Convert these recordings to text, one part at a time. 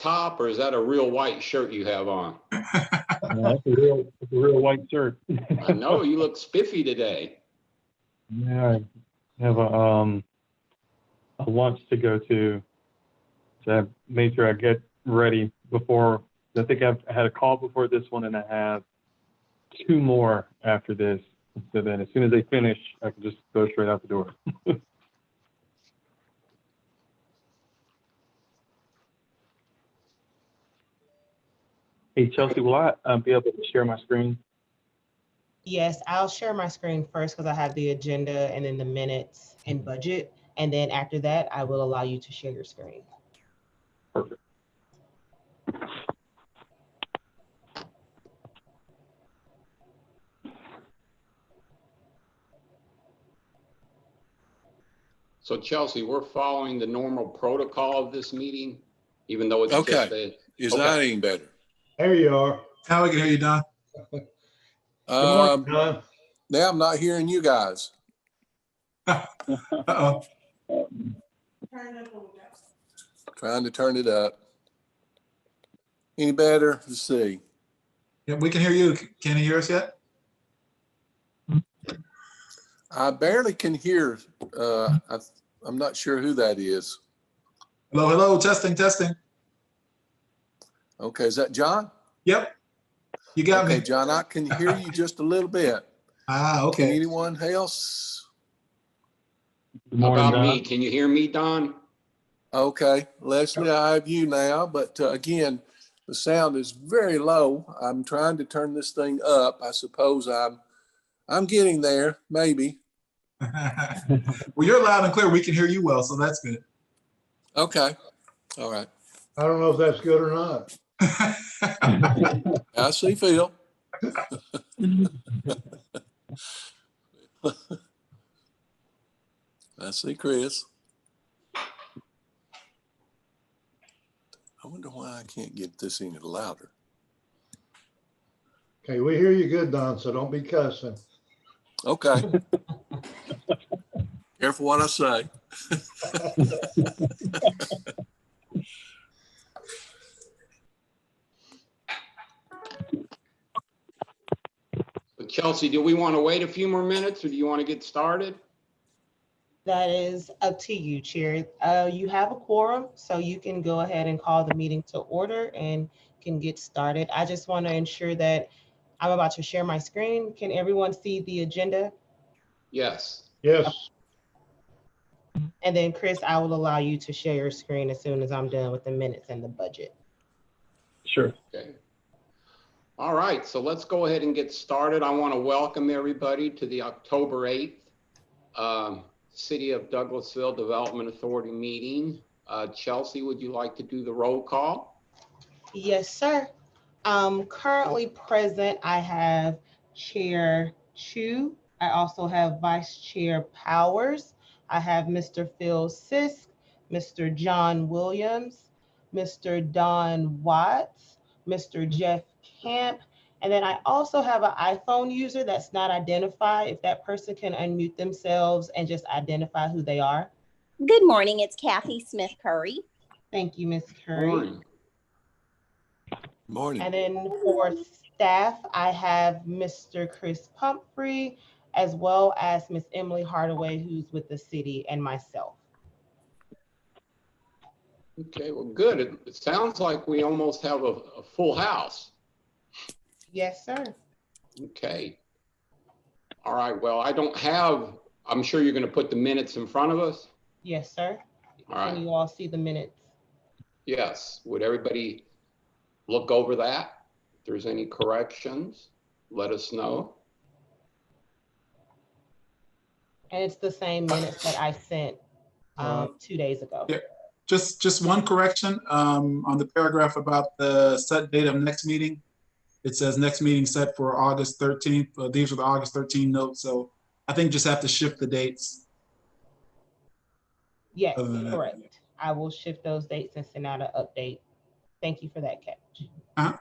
top, or is that a real white shirt you have on? It's a real white shirt. I know, you look spiffy today. Yeah, I have a lunch to go to, so I made sure I get ready before. I think I had a call before this one, and I have 2 more after this. So then as soon as they finish, I can just go straight out the door. Hey, Chelsea, will I be able to share my screen? Yes, I'll share my screen first because I have the agenda and then the minutes and budget. And then after that, I will allow you to share your screen. Perfect. So Chelsea, we're following the normal protocol of this meeting, even though it's just a. Is that any better? There you are. Now we can hear you, Don. Good morning, Don. Now I'm not hearing you guys. Uh-oh. Trying to turn it up. Any better? Let's see. Yeah, we can hear you. Can you hear us yet? I barely can hear. I'm not sure who that is. Hello, hello, testing, testing. Okay, is that John? Yep, you got Okay, me. John, I can hear you just a little bit. Ah, Can okay. anyone else? Good How morning, about Don. me? Can you hear me, Don? Okay, Leslie, I have you now, but again, the sound is very low. I'm trying to turn this thing up. I suppose I'm getting there, maybe. Well, you're loud and clear. We can hear you well, so that's good. Okay, all right. I don't know if that's good or not. I see Phil. I see Chris. I wonder why I can't get this any louder. Okay, we hear you good, Don, so don't be cussing. Okay. Careful what I say. But Chelsea, do we want to wait a few more minutes, or do you want to get started? That is up to you, Chair. You have a quorum, so you can go ahead and call the meeting to order and can get started. I just want to ensure that I'm about to share my screen. Can everyone see the agenda? Yes. Yes, And then Chris, I will allow you to share your screen as soon as I'm done with the minutes and the budget. Sure. Okay. All right, so let's go ahead and get started. I want to welcome everybody to the October 8th City of Douglasville Development Authority meeting. Chelsea, would you like to do the roll call? Yes, sir. Currently present, I have Chair Chu. I also have Vice Chair Powers. I have Mr. Phil Sisk, Mr. John Williams, Mr. Don Watts, Mr. Jeff Camp, and then I also have an iPhone user that's not identified. If that person can unmute themselves and just identify who they are. Good morning, it's Kathy Smith Curry. Thank you, Ms. Curry. Morning. Morning. And then for staff, I have Mr. Chris Pumphrey, as well as Miss Emily Hardaway, who's with the city, and myself. Okay, well, good. It sounds like we almost have a full house. Yes, sir. Okay. All right, well, I'm sure you're going to put the minutes in front of us. Yes, sir. All right. Can you all see the minutes? Yes. Would everybody look over that? If there's any corrections, let us know. And it's the same minutes that I sent 2 days ago. Yeah. Just one correction on the paragraph about the set date of next meeting. It says next meeting set for August 13th. These are the August 13 notes, so I think just have to shift the dates. Yes, Other than that. correct. I will shift those dates and send out an update. Thank you for that catch. Uh-huh.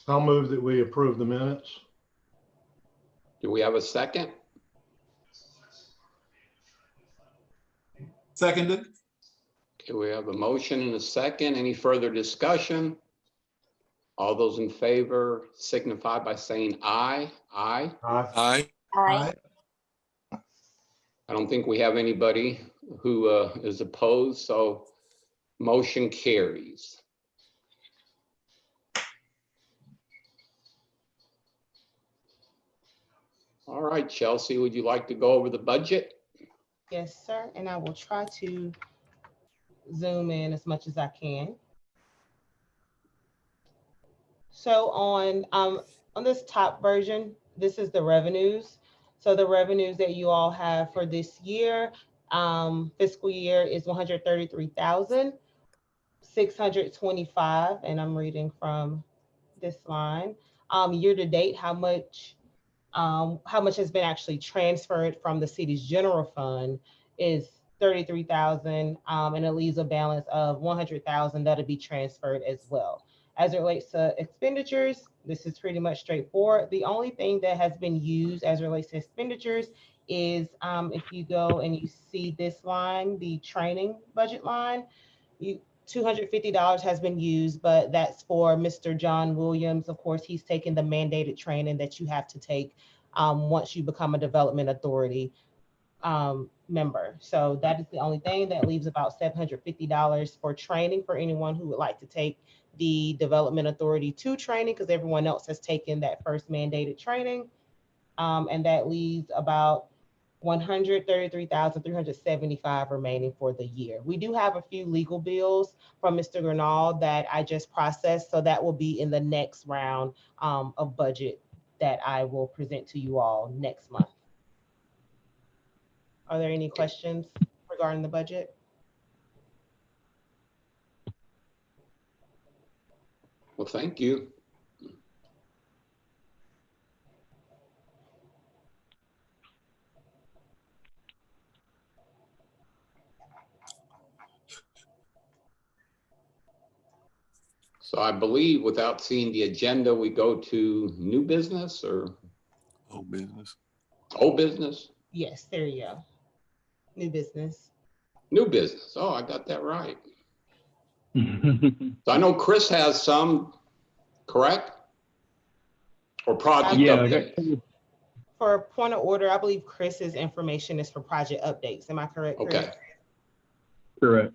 I'll move that we approve the minutes. Do we have a second? Seconded. Okay, we have a motion and a second. Any further discussion? All those in favor signify by saying aye. Aye. Aye. Aye. I don't think we have anybody who is opposed, so motion carries. All right, Chelsea, would you like to go over the budget? Yes, sir. And I will try to zoom in as much as I can. So on this top version, this is the revenues. So the revenues that you all have for this year, fiscal year, is 133,625, and I'm reading from this line. Year to date, how much has been actually transferred from the city's general fund is 33,000, and it leaves a balance of 100,000 that'll be transferred as well. As it relates to expenditures, this is pretty much straightforward. The only thing that has been used as it relates to expenditures is if you go and you see this line, the training budget line, $250 has been used, but that's for Mr. John Williams. Of course, he's taken the mandated training that you have to take once you become a development authority member. So that is the only thing. That leaves about $750 for training for anyone who would like to take the Development Authority 2 training, because everyone else has taken that first mandated training. And that leaves about $133,375 remaining for the year. We do have a few legal bills from Mr. Gernal that I just processed, so that will be in the next round of budget that I will present to you all next month. Are there any questions regarding the budget? Well, thank you. So I believe without seeing the agenda, we go to new business or Old business. old business? Yes, there you go. New business. New business. Oh, I got that right. So I know Chris has some, correct? Or project Yeah, updates? For a point of order, I believe Chris's information is for project updates. Am I correct, Chris? Okay. Correct.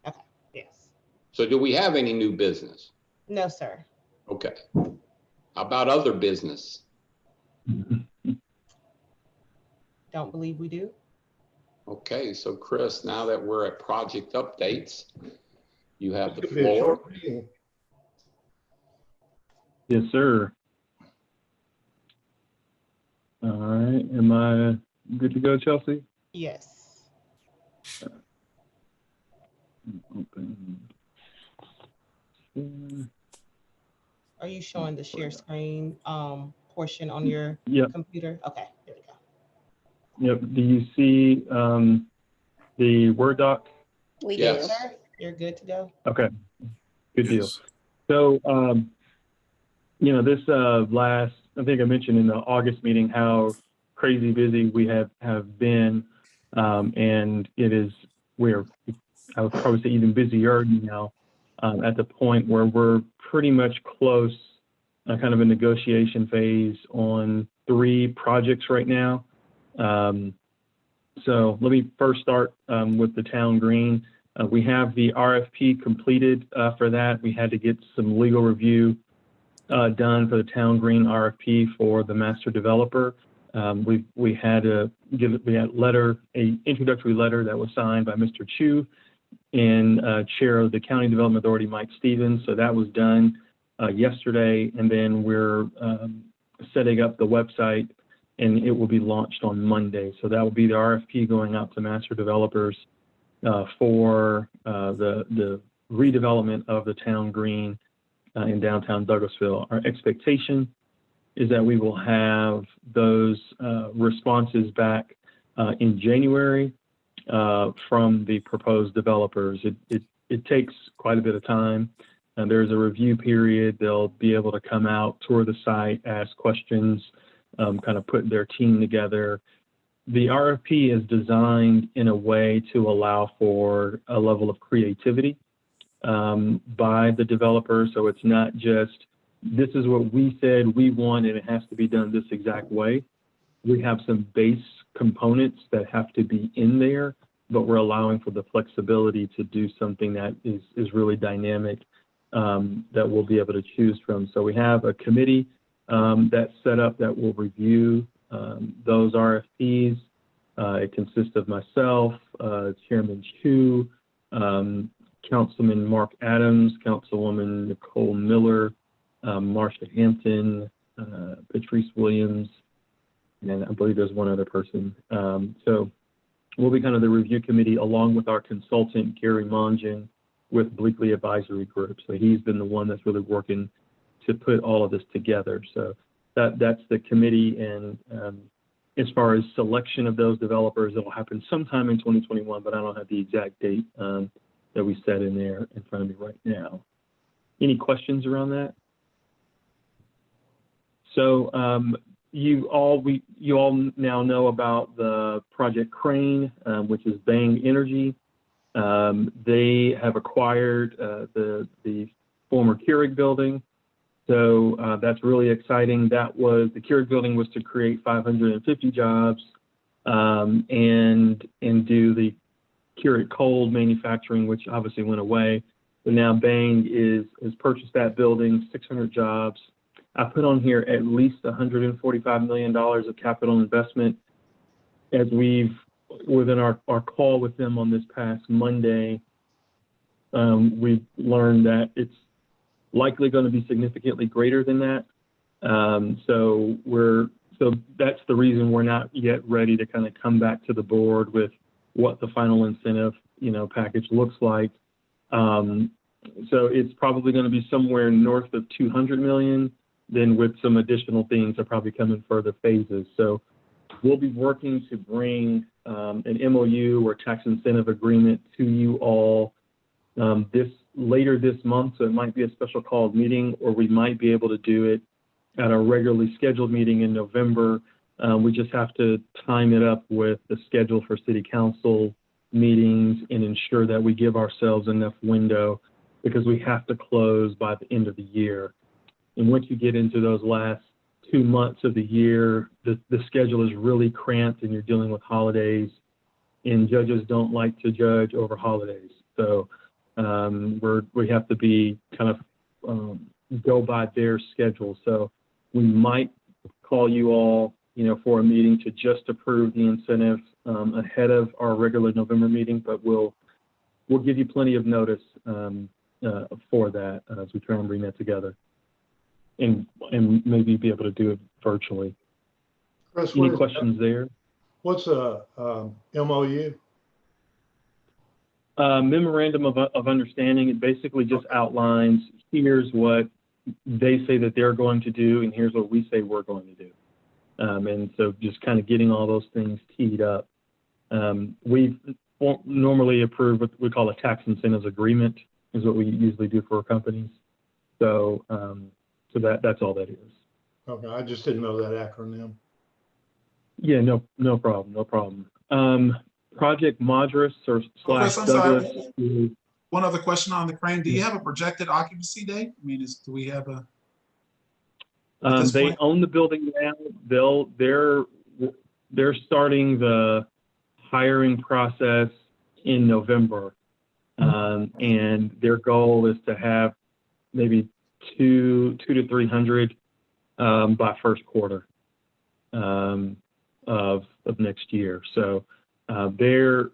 Okay, yes. So do we have any new business? No, sir. Okay. How about other business? Don't believe we do. Okay, so Chris, now that we're at project updates, you have the Could be a floor. short meeting. Yes, sir. All right. Am I good to go, Chelsea? Yes. Open. Are you showing the share screen portion on your Yep. computer? Okay, there we go. Yep. Do you see the Word doc? We Yes. do. Sir, you're good to go. Okay. Good deal. Yes. So, this last, I think I mentioned in the August meeting how crazy busy we have been. And I would probably say even busier now, at the point where we're pretty much close, kind of a negotiation phase on 3 projects right now. So let me first start with the town green. We have the RFP completed for that. We had to get some legal review done for the town green RFP for the master developer. We had an introductory letter that was signed by Mr. Chu and Chair of the County Development Authority, Mike Stevens. So that was done yesterday, and then we're setting up the website, and it will be launched on Monday. So that will be the RFP going out to master developers for the redevelopment of the town green in downtown Douglasville. Our expectation is that we will have those responses back in January from the proposed developers. It takes quite a bit of time. There's a review period. They'll be able to come out, tour the site, ask questions, kind of put their team together. The RFP is designed in a way to allow for a level of creativity by the developer. So it's not just, this is what we said we want and it has to be done this exact way. We have some base components that have to be in there, but we're allowing for the flexibility to do something that is really dynamic that we'll be able to choose from. So we have a committee that's set up that will review those RFPs. It consists of myself, Chairman Chu, Councilman Mark Adams, Councilwoman Nicole Miller, Marsha Hampton, Patrice Williams, and I believe there's one other person. So we'll be kind of the review committee along with our consultant, Gary Mongen, with Bleakley Advisory Group. So he's been the one that's really working to put all of this together. So that's the committee. And as far as selection of those developers, it'll happen sometime in 2021, but I don't have the exact date that we set in there in front of me right now. Any questions around that? So you all now know about the Project Crane, which is Bang Energy. They have acquired the former Keurig building. So that's really exciting. The Keurig building was to create 550 jobs and do the Keurig cold manufacturing, which obviously went away. But now Bang has purchased that building, 600 jobs. I put on here at least $145 million of capital investment. As within our call with them on this past Monday, we learned that it's likely going to be significantly greater than that. So that's the reason we're not yet ready to kind of come back to the board with what the final incentive, package looks like. So it's probably going to be somewhere north of 200 million. Then with some additional things that probably come in further phases. So we'll be working to bring an MOU or tax incentive agreement to you all later this month. So it might be a special called meeting, or we might be able to do it at a regularly scheduled meeting in November. We just have to time it up with the schedule for city council meetings and ensure that we give ourselves enough window, because we have to close by the end of the year. And once you get into those last 2 months of the year, the schedule is really cramped and you're dealing with holidays, and judges don't like to judge over holidays. So we have to be kind of go by their schedule. So we might call you all, for a meeting to just approve the incentive ahead of our regular November meeting, but we'll give you plenty of notice for that as we try and bring that together. And maybe be able to do it virtually. Chris, Any questions there? What's a MOU? Memorandum of Understanding. It basically just outlines, here's what they say that they're going to do, and here's what we say we're going to do. And so just kind of getting all those things teed up. We won't normally approve what we call a tax incentives agreement, is what we usually do for our companies. So that's all that is. Okay, I just didn't know that acronym. Yeah, no problem. Project Madras or Chris, / I'm Douglas. sorry. One other question on the Crane. Do you have a projected occupancy date? I mean, do we have a? They own the building now. They're starting the hiring process in November, and their goal is to have maybe 200 to 300 by first quarter of next year. So they are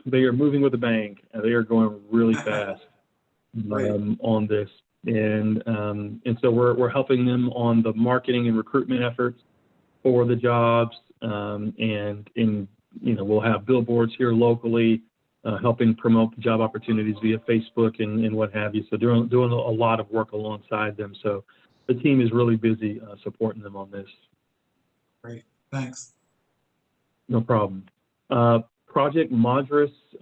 moving with a bang. They are going really fast on this, and so we're helping them on the marketing and recruitment efforts for the jobs, and we'll have billboards here locally. Helping promote the job opportunities via Facebook and what have you. So doing a lot of work alongside them. So the team is really busy supporting them on this. Great, thanks. No problem. Project Madras /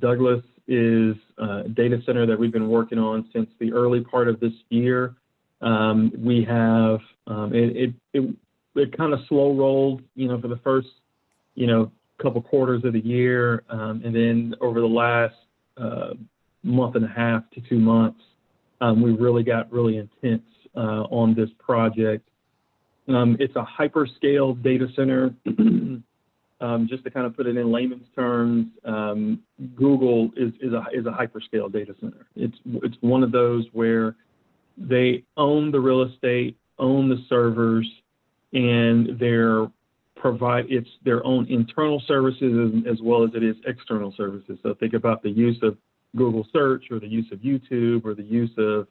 Douglas is a data center that we've been working on since the early part of this year. We have, it kind of slow rolled, for the first, couple quarters of the year. And then over the last month and a half to 2 months, we really got really intense on this project. It's a hyperscale data center. Just to kind of put it in layman's terms, Google is a hyperscale data center. It's one of those where they own the real estate, own the servers, and it's their own internal services as well as it is external services. So think about the use of Google Search or the use of YouTube or the use of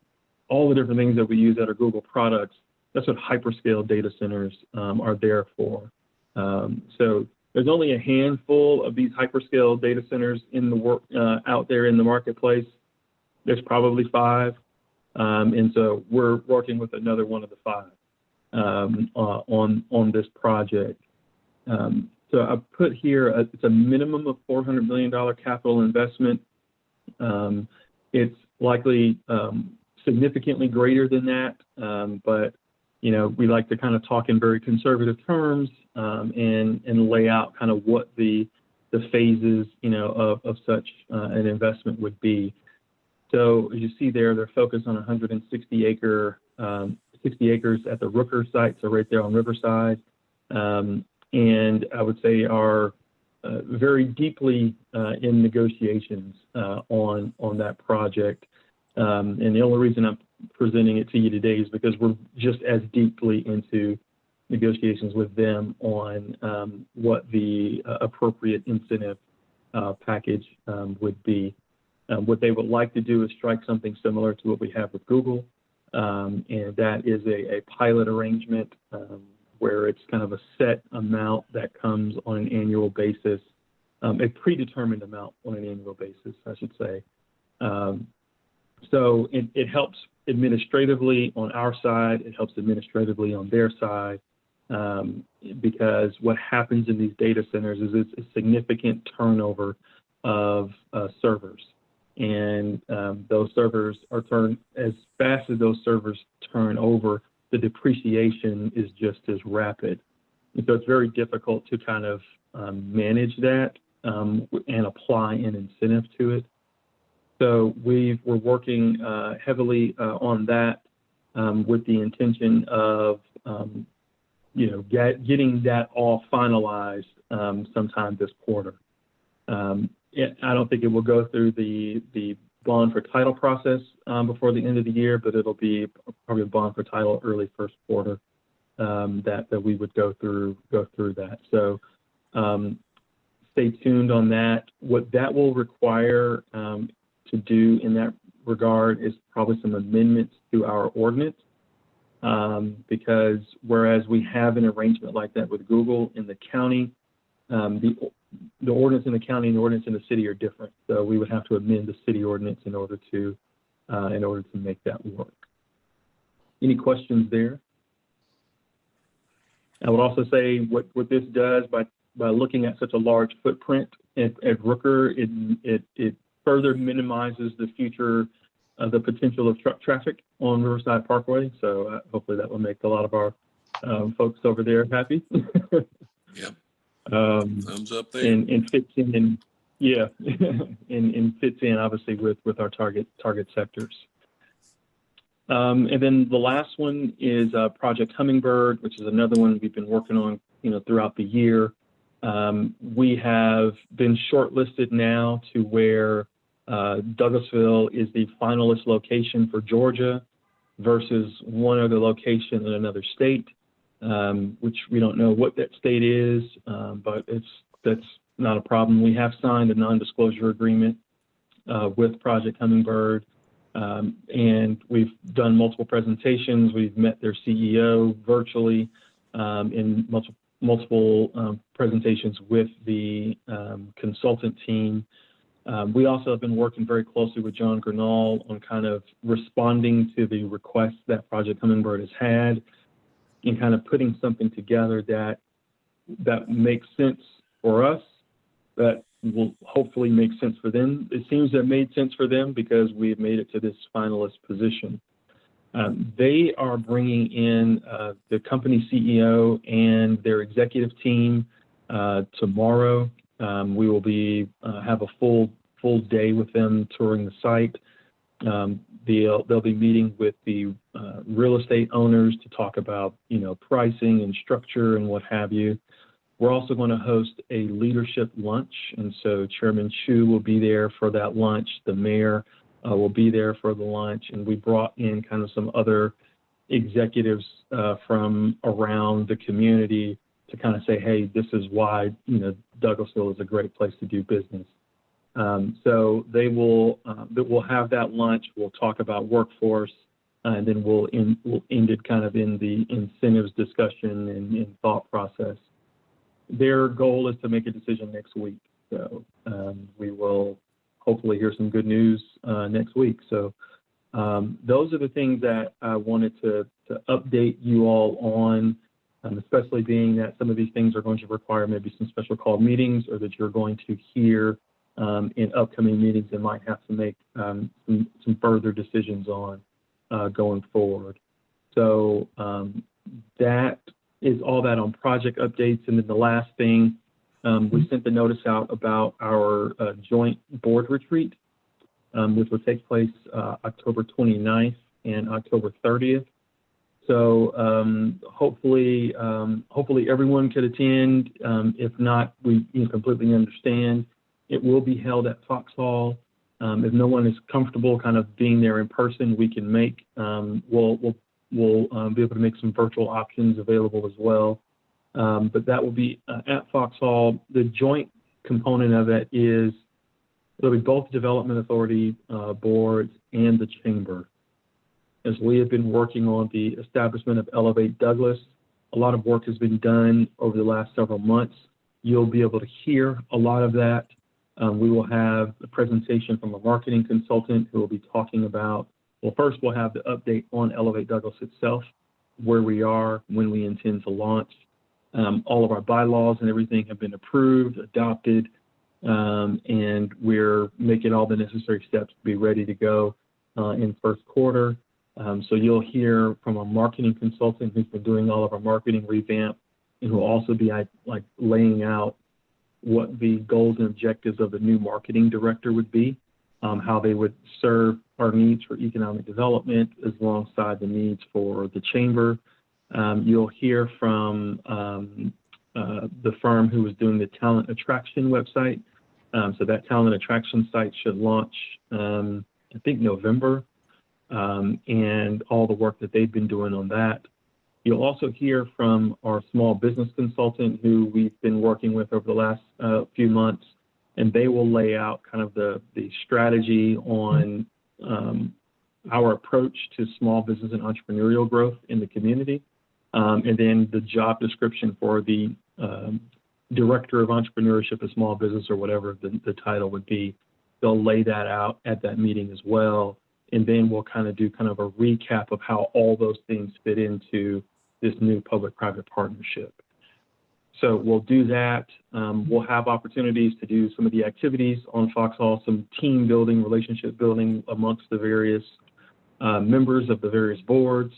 all the different things that we use that are Google products. That's what hyperscale data centers are there for. So there's only a handful of these hyperscale data centers out there in the marketplace. There's probably 5. And so we're working with another one of the 5 on this project. So I put here, it's a minimum of $400 million capital investment. It's likely significantly greater than that, but we like to kind of talk in very conservative terms and lay out kind of what the phases of such an investment would be. So as you see there, they're focused on 160 acres at the Rooker site, so right there on Riverside. And I would say are very deeply in negotiations on that project. And the only reason I'm presenting it to you today is because we're just as deeply into negotiations with them on what the appropriate incentive package would be. What they would like to do is strike something similar to what we have with Google, and that is a pilot arrangement where it's kind of a set amount that comes on an annual basis, a predetermined amount on an annual basis, I should say. So it helps administratively on our side, it helps administratively on their side, because what happens in these data centers is it's a significant turnover of servers. And those servers are turned, as fast as those servers turn over, the depreciation is just as rapid. And so it's very difficult to kind of manage that and apply an incentive to it. So we're working heavily on that with the intention of, getting that all finalized sometime this quarter. I don't think it will go through the bond for title process before the end of the year, but it'll be probably a bond for title early first quarter that we would go through that. So stay tuned on that. What that will require to do in that regard is probably some amendments to our ordinance, because whereas we have an arrangement like that with Google in the county, the ordinance in the county and the ordinance in the city are different. So we would have to amend the city ordinance in order to make that work. Any questions there? I would also say what this does by looking at such a large footprint at Rooker, it further minimizes the potential of truck traffic on Riverside Parkway. So hopefully that will make a lot of our folks over there happy. Yep. Thumbs up there. And fits in, and fits in obviously with our target sectors. And then the last one is Project Hummingbird, which is another one we've been working on, throughout the year. We have been shortlisted now to where Douglasville is the finalist location for Georgia versus one other location in another state, which we don't know what that state is, but that's not a problem. We have signed a non-disclosure agreement with Project Hummingbird, and we've done multiple presentations. We've met their CEO virtually in multiple presentations with the consultant team. We also have been working very closely with John Gernal on kind of responding to the requests that Project Hummingbird has had and kind of putting something together that makes sense for us, that will hopefully make sense for them. It seems to have made sense for them because we've made it to this finalist position. They are bringing in the company CEO and their executive team tomorrow. We will have a full day with them touring the site. They'll be meeting with the real estate owners to talk about, pricing and structure and what have you. We're also going to host a leadership lunch, and so Chairman Chu will be there for that lunch. The mayor will be there for the lunch, and we brought in kind of some other executives from around the community to kind of say, hey, this is why Douglasville is a great place to do business. So we'll have that lunch. We'll talk about workforce, and then we'll end it kind of in the incentives discussion and thought process. Their goal is to make a decision next week. So we will hopefully hear some good news next week. So those are the things that I wanted to update you all on, especially being that some of these things are going to require maybe some special call meetings, or that you're going to hear in upcoming meetings and might have to make some further decisions on going forward. So that is all that on project updates. And then the last thing, we sent the notice out about our joint board retreat, which will take place October 29th and October 30th. So hopefully everyone could attend. If not, we completely understand. It will be held at Foxhall. If no one is comfortable kind of being there in person, we can we'll be able to make some virtual options available as well. But that will be at Foxhall. The joint component of it is it'll be both Development Authority boards and the Chamber. As we have been working on the establishment of Elevate Douglas, a lot of work has been done over the last several months. You'll be able to hear a lot of that. We will have a presentation from a marketing consultant who will be talking about, well, first we'll have the update on Elevate Douglas itself, where we are, when we intend to launch. All of our bylaws and everything have been approved, adopted, and we're making all the necessary steps to be ready to go in first quarter. So you'll hear from a marketing consultant who's been doing all of our marketing revamp, and who will also be like laying out what the goals and objectives of the new marketing director would be, how they would serve our needs for economic development as alongside the needs for the chamber. You'll hear from the firm who is doing the talent attraction website. So that talent attraction site should launch, I think, November, and all the work that they've been doing on that. You'll also hear from our small business consultant who we've been working with over the last few months, and they will lay out kind of the strategy on our approach to small business and entrepreneurial growth in the community. And then the job description for the Director of Entrepreneurship of Small Business, or whatever the title would be. They'll lay that out at that meeting as well. And then we'll kind of do kind of a recap of how all those things fit into this new public-private partnership. So we'll do that. We'll have opportunities to do some of the activities on Foxhall, some team building, relationship building amongst the various members of the various boards.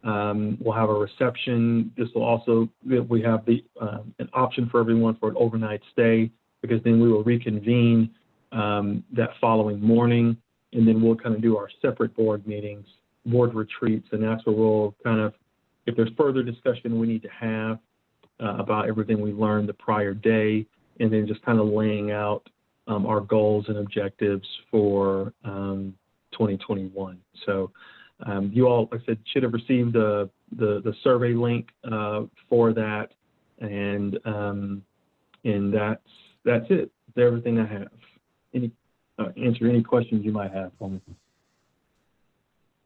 We'll have a reception. This will also, we have an option for everyone for an overnight stay, because then we will reconvene that following morning, and then we'll kind of do our separate board meetings, board retreats, and that's where we'll kind of, if there's further discussion we need to have about everything we learned the prior day, and then just kind of laying out our goals and objectives for 2021. So you all, like I said, should have received the survey link for that, and that's it. That's everything I have. Answer any questions you might have for me.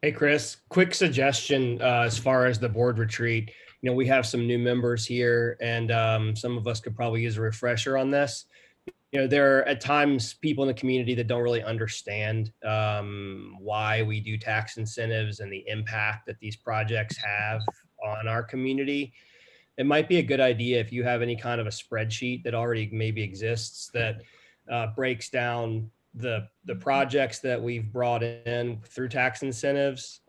Hey, Chris, quick suggestion as far as the board retreat. We have some new members here, and some of us could probably use a refresher on this. There are at times people in the community that don't really understand why we do tax incentives and the impact that these projects have on our community. It might be a good idea if you have any kind of a spreadsheet that already maybe exists that breaks down the projects that we've brought in through tax incentives,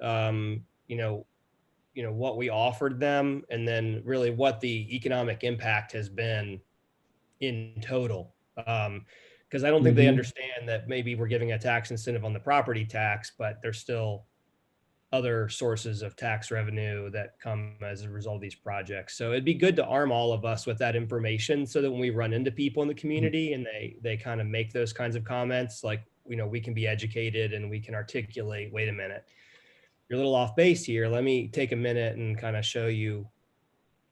what we offered them, and then really what the economic impact has been in total. Because I don't think they understand that maybe we're giving a tax incentive on the property tax, but there's still other sources of tax revenue that come as a result of these projects. So it'd be good to arm all of us with that information so that when we run into people in the community and they kind of make those kinds of comments, like, we can be educated and we can articulate, wait a minute, you're a little off base here. Let me take a minute and kind of show you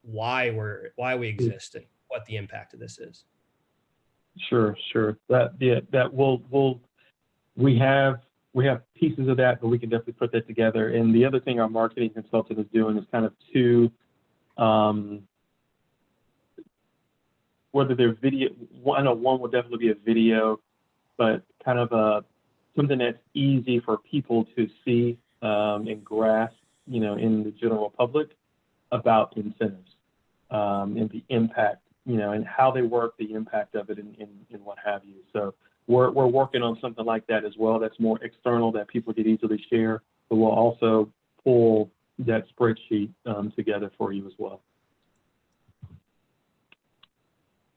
why we exist and what the impact of this is. Sure. We have pieces of that, but we can definitely put that together. And the other thing our marketing consultant is doing is kind of whether they're video, I know one will definitely be a video, but kind of something that's easy for people to see and grasp, in the general public about incentives and the impact, and how they work, the impact of it and what have you. So we're working on something like that as well. That's more external that people could easily share, but we'll also pull that spreadsheet together for you as well.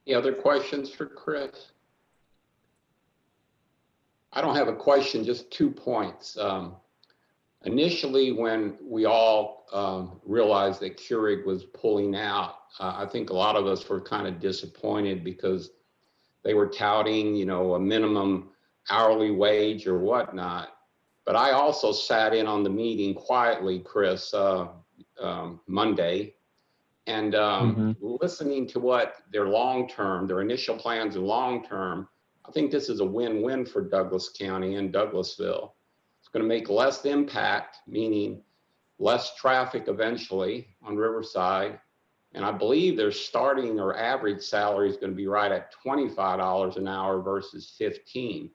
Any other questions for Chris? I don't have a question, just 2 points. Initially, when we all realized that Keurig was pulling out, I think a lot of us were kind of disappointed because they were touting, a minimum hourly wage or whatnot. But I also sat in on the meeting quietly, Chris, Monday, and listening to what their initial plans and long-term, I think this is a win-win for Douglas County and Douglasville. It's going to make less impact, meaning less traffic eventually on Riverside. And I believe their starting or average salary is going to be right at $25 an hour versus $15.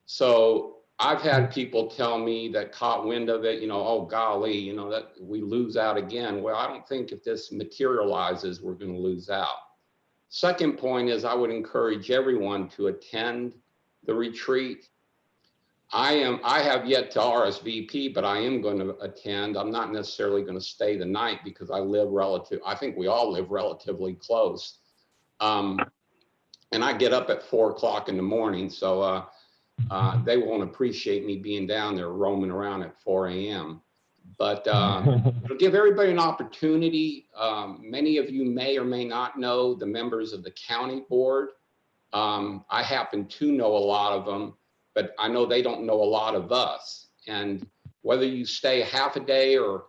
So I've had people tell me that caught wind of it, oh golly, that we lose out again. Well, I don't think if this materializes, we're going to lose out. Second point is I would encourage everyone to attend the retreat. I have yet to RSVP, but I am going to attend. I'm not necessarily going to stay the night because I think we all live relatively close. And I get up at 4 o'clock in the morning. So they won't appreciate me being down there roaming around at 4 a.m. But it'll give everybody an opportunity. Many of you may or may not know the members of the county board. I happen to know a lot of them, but I know they don't know a lot of us. And whether you stay half a day or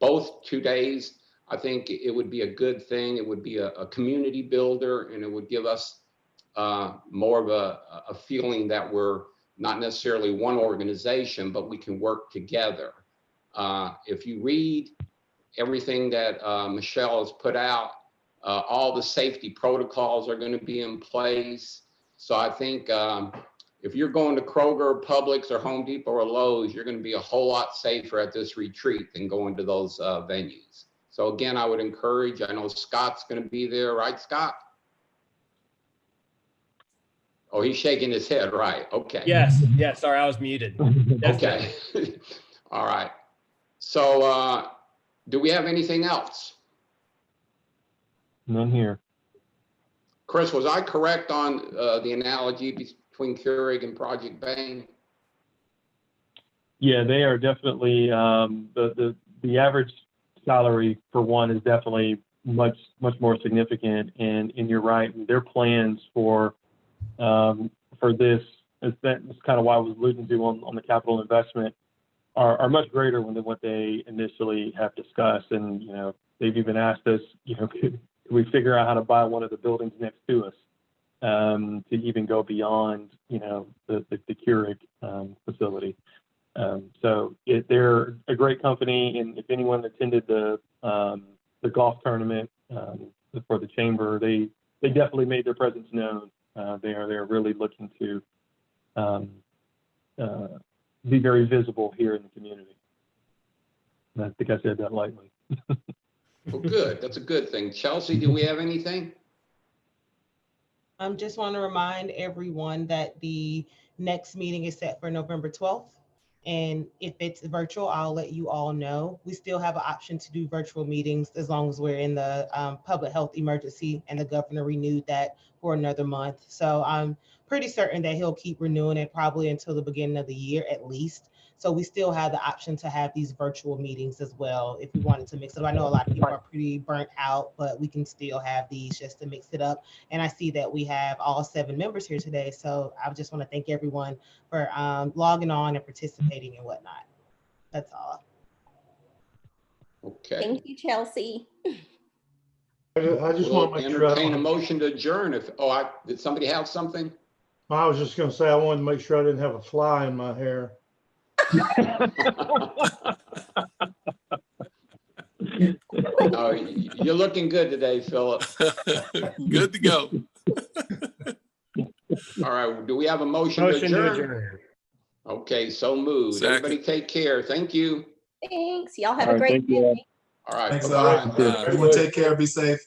both 2 days, I think it would be a good thing. It would be a community builder, and it would give us more of a feeling that we're not necessarily one organization, but we can work together. If you read everything that Michelle has put out, all the safety protocols are going to be in place. So I think if you're going to Kroger, Publix, or Home Depot or Lowe's, you're going to be a whole lot safer at this retreat than going to those venues. So again, I would encourage, I know Scott's going to be there, right, Scott? Oh, he's shaking his head, right, okay. Yes, sorry, I was muted. Okay, all right. So do we have anything else? None here. Chris, was I correct on the analogy between Keurig and Project Bain? Yeah, they are definitely the average salary for one is definitely much more significant, and you're right. Their plans for this that's kind of why I was alluding to on the capital investment are much greater than what they initially have discussed, and they've even asked us, could we figure out how to buy one of the buildings next to us to even go beyond, the Keurig facility. So they're a great company, and if anyone attended the golf tournament for the chamber, they definitely made their presence known. They're really looking to be very visible here in the community. And I think I said that lightly. Well, good. That's a good thing. Chelsea, do we have anything? Just want to remind everyone that the next meeting is set for November 12th. And if it's virtual, I'll let you all know. We still have an option to do virtual meetings as long as we're in the public health emergency, and the governor renewed that for another month. So I'm pretty certain that he'll keep renewing it probably until the beginning of the year at least. So we still have the option to have these virtual meetings as well if we wanted to mix it up. I know a lot of people are pretty burnt out, but we can still have these just to mix it up. And I see that we have all 7 members here today. So I just want to thank everyone for logging on and participating and whatnot. That's all. Okay. Thank you, Chelsea. I just We'll want to make sure. entertain a motion to adjourn if, did somebody have something? I was just going to say, I wanted to make sure I didn't have a fly in my hair. Oh, you're looking good today, Philip. Good to go. All right, do we have a motion to Motion to adjourn? adjourn. Okay, so moved. Second. Everybody take care. Thank you. Thanks. Y'all have All a right, great thank you all. day. All right, Thanks, bye-bye. Bye. Everyone take care, be safe.